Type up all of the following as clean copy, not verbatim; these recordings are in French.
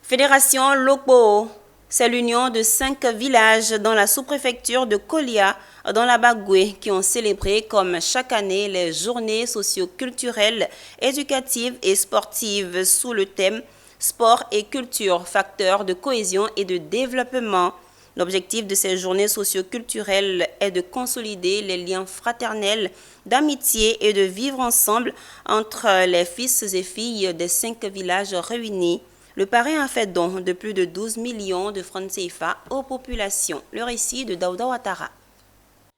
Fédération Lokpo, c'est l'union de 5 villages dans la sous-préfecture de Kolia, dans la Bagoué, qui ont célébré comme chaque année les journées socio-culturelles, éducatives et sportives sous le thème Sport et culture, facteurs de cohésion et de développement. L'objectif de ces journées socio-culturelles est de consolider les liens fraternels, d'amitié et de vivre ensemble entre les fils et filles des 5 villages réunis. Le parrain a fait don de plus de 12 millions de francs CFA aux populations. Le récit de Daouda Ouattara.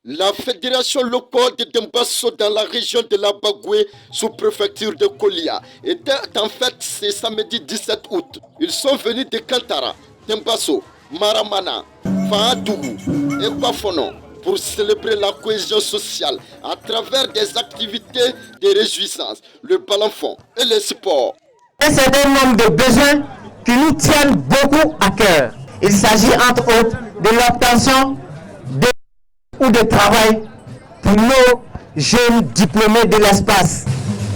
La fédération locale de Dembasso dans la région de la Bagoué, sous-préfecture de Kolia, était en fête ce samedi 17 août. Ils sont venus de Kantara, Dembasso, Maramana, Fahadougou et Kwafono pour célébrer la cohésion sociale à travers des activités de réjouissance, le ballon-fond et le sport. Un certain nombre de besoins qui nous tiennent beaucoup à cœur. Il s'agit entre autres de l'obtention de travail pour nos jeunes diplômés de l'espace,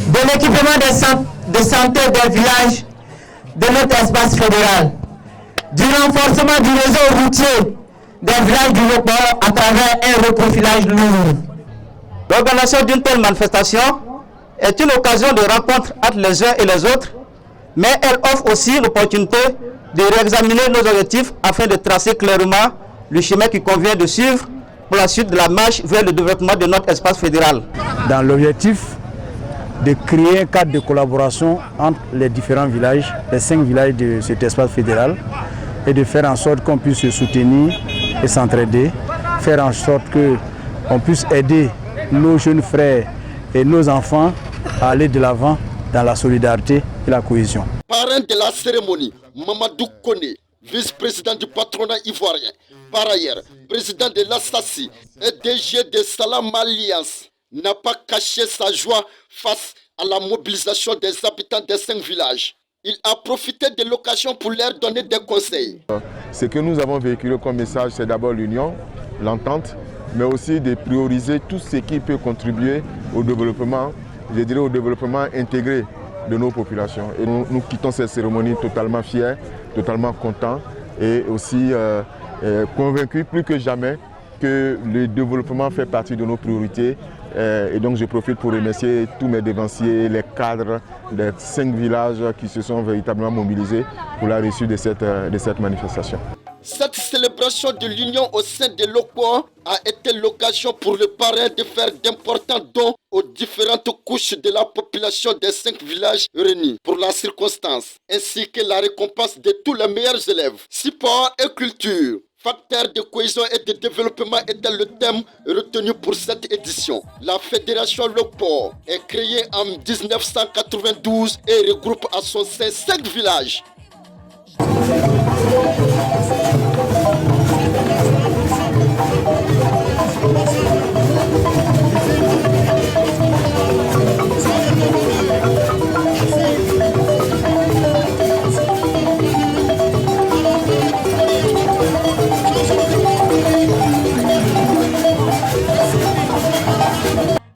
de l'équipement des centres de santé des villages de notre espace fédéral, du renforcement du réseau routier des villages du Lokpo à travers un reprofilage lourd. L'organisation d'une telle manifestation est une occasion de rencontre entre les uns et les autres, mais elle offre aussi l'opportunité de réexaminer nos objectifs afin de tracer clairement le chemin qui convient de suivre pour la suite de la marche vers le développement de notre espace fédéral. Dans l'objectif de créer un cadre de collaboration entre les différents villages, les 5 villages de cet espace fédéral, et de faire en sorte qu'on puisse se soutenir et s'entraider, faire en sorte qu'on puisse aider nos jeunes frères et nos enfants à aller de l'avant dans la solidarité et la cohésion. Parrain de la cérémonie, Mamadou Kone, vice-président du patronat ivoirien, par ailleurs, président de l'Assassi et DG de Salam Alliance, n'a pas caché sa joie face à la mobilisation des habitants des 5 villages. Il a profité de l'occasion pour leur donner des conseils. Ce que nous avons véhiculé comme message, c'est d'abord l'union, l'entente, mais aussi de prioriser tout ce qui peut contribuer au développement, je dirais au développement intégré de nos populations. Et nous quittons cette cérémonie totalement fiers, totalement contents et aussi convaincus plus que jamais que le développement fait partie de nos priorités. Et donc je profite pour remercier tous mes devanciers, les cadres des 5 villages qui se sont véritablement mobilisés pour la réussite de cette manifestation. Cette célébration de l'union au sein de Lokpo a été l'occasion pour le parrain de faire d'importants dons aux différentes couches de la population des 5 villages réunis pour la circonstance, ainsi que la récompense de tous les meilleurs élèves. Sport et culture, facteurs de cohésion et de développement était le thème retenu pour cette édition. La fédération Lokpo est créée en 1992 et regroupe à son sein 5 villages.